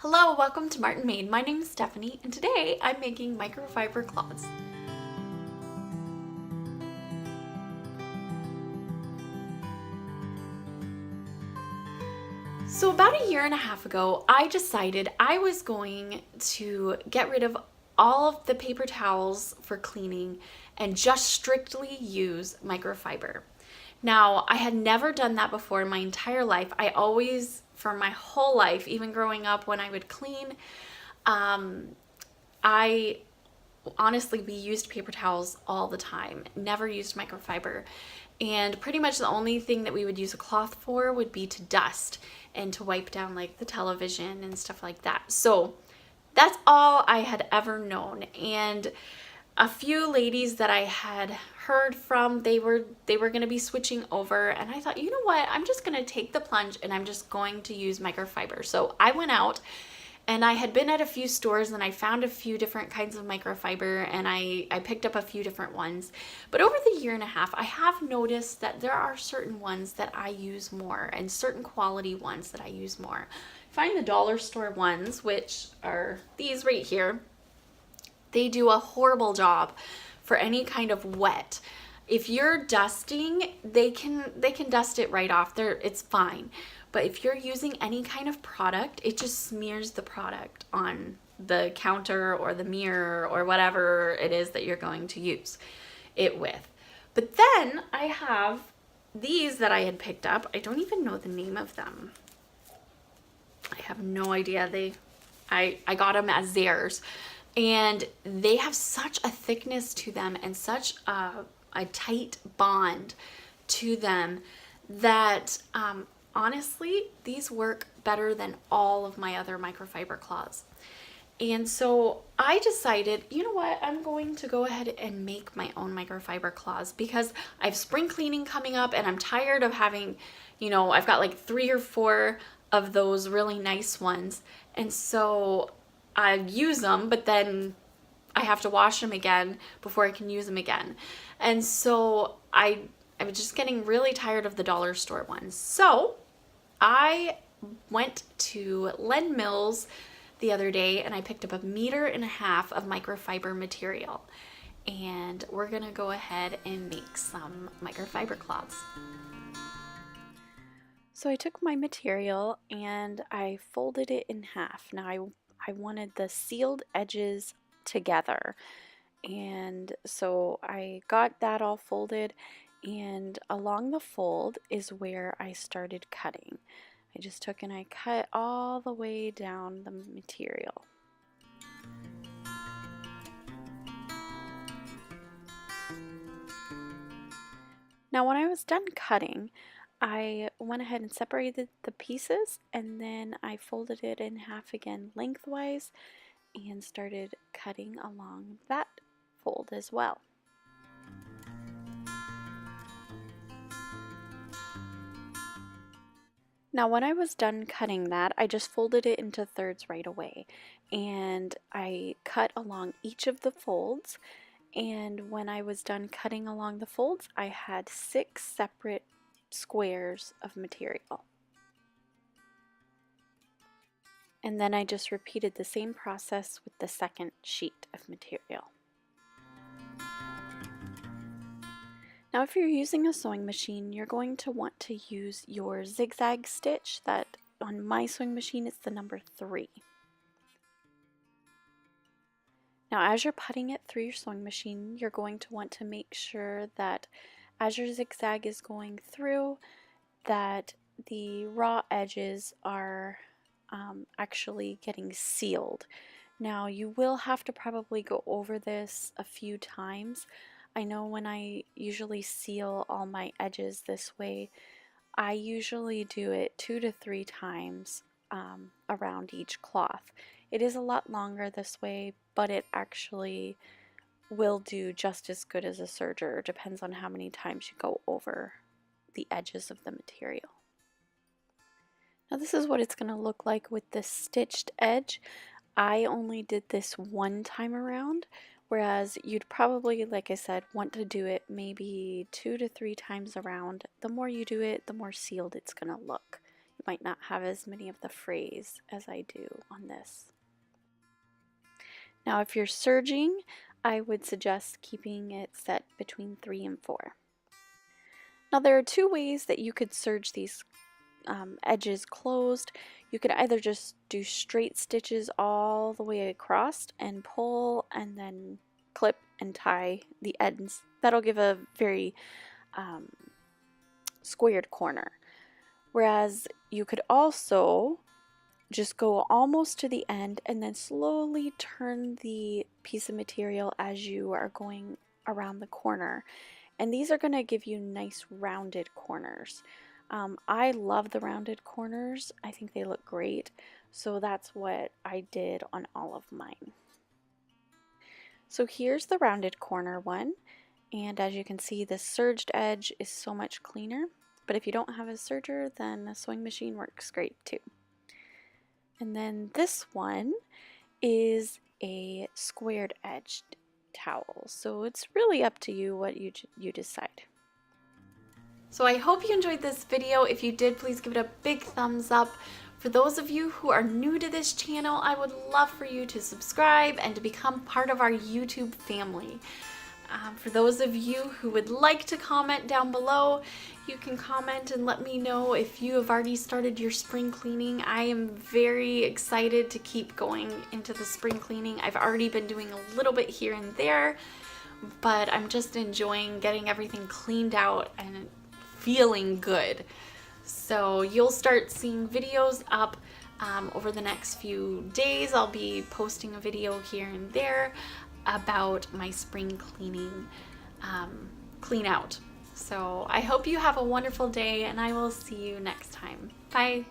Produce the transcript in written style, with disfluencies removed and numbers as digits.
Hello, welcome to Martinmade. My name is Stephanie, and today I'm making microfiber cloths. So about a year and a half ago, I decided I was going to get rid of all of the paper towels for cleaning and just strictly use microfiber. Now, I had never done that before in my entire life. I always, for my whole life, even growing up when I would clean, I honestly, we used paper towels all the time, never used microfiber. And pretty much the only thing that we would use a cloth for would be to dust and to wipe down like the television and stuff like that. So that's all I had ever known. And a few ladies that I had heard from, they were going to be switching over, and I thought, you know what, I'm just going to take the plunge and I'm just going to use microfiber. So I went out and I had been at a few stores and I found a few different kinds of microfiber, and I picked up a few different ones. But over the year and a half, I have noticed that there are certain ones that I use more and certain quality ones that I use more. I find the dollar store ones, which are these right here, they do a horrible job for any kind of wet. If you're dusting, they can dust it right off there, it's fine. But if you're using any kind of product, it just smears the product on the counter or the mirror or whatever it is that you're going to use it with. But then I have these that I had picked up. I don't even know the name of them. I have no idea. I got them as theirs. And they have such a thickness to them and such a tight bond to them that honestly, these work better than all of my other microfiber cloths. And so I decided, you know what, I'm going to go ahead and make my own microfiber cloths because I have spring cleaning coming up and I'm tired of having, I've got like 3 or 4 of those really nice ones. And so I use them, but then I have to wash them again before I can use them again. And so I was just getting really tired of the dollar store ones. So I went to Len Mills the other day and I picked up 1.5 meters of microfiber material. And we're gonna go ahead and make some microfiber cloths. So I took my material and I folded it in half. Now I wanted the sealed edges together. And so I got that all folded, and along the fold is where I started cutting. I just took and I cut all the way down the material. Now when I was done cutting, I went ahead and separated the pieces, and then I folded it in half again lengthwise and started cutting along that fold as well. Now when I was done cutting that, I just folded it into thirds right away, and I cut along each of the folds, and when I was done cutting along the folds, I had 6 separate squares of material. And then I just repeated the same process with the second sheet of material. Now if you're using a sewing machine, you're going to want to use your zigzag stitch. That on my sewing machine it's the number 3. Now as you're putting it through your sewing machine, you're going to want to make sure that as your zigzag is going through, that the raw edges are actually getting sealed. Now you will have to probably go over this a few times. I know when I usually seal all my edges this way, I usually do it 2 to 3 times around each cloth. It is a lot longer this way, but it actually will do just as good as a serger. It depends on how many times you go over the edges of the material. Now this is what it's going to look like with this stitched edge. I only did this one time around, whereas you'd probably, like I said, want to do it maybe 2 to 3 times around. The more you do it, the more sealed it's going to look. might not have as many of the frays as I do on this. Now if you're serging, I would suggest keeping it set between 3 and 4. Now there are 2 ways that you could serge these edges closed. You could either just do straight stitches all the way across and pull and then clip and tie the ends. That'll give a very squared corner. Whereas you could also just go almost to the end and then slowly turn the piece of material as you are going around the corner. And these are going to give you nice rounded corners. I love the rounded corners. I think they look great. So that's what I did on all of mine. So here's the rounded corner one. And as you can see, the serged edge is so much cleaner. But if you don't have a serger, then a sewing machine works great too. And then this one is a squared edged towel. So it's really up to you what you decide. So I hope you enjoyed this video. If you did, please give it a big thumbs up. For those of you who are new to this channel, I would love for you to subscribe and to become part of our YouTube family. For those of you who would like to comment down below, you can comment and let me know if you have already started your spring cleaning. I am very excited to keep going into the spring cleaning. I've already been doing a little bit here and there, but I'm just enjoying getting everything cleaned out and feeling good. So you'll start seeing videos up over the next few days. I'll be posting a video here and there about my spring cleaning clean out. So I hope you have a wonderful day, and I will see you next time. Bye.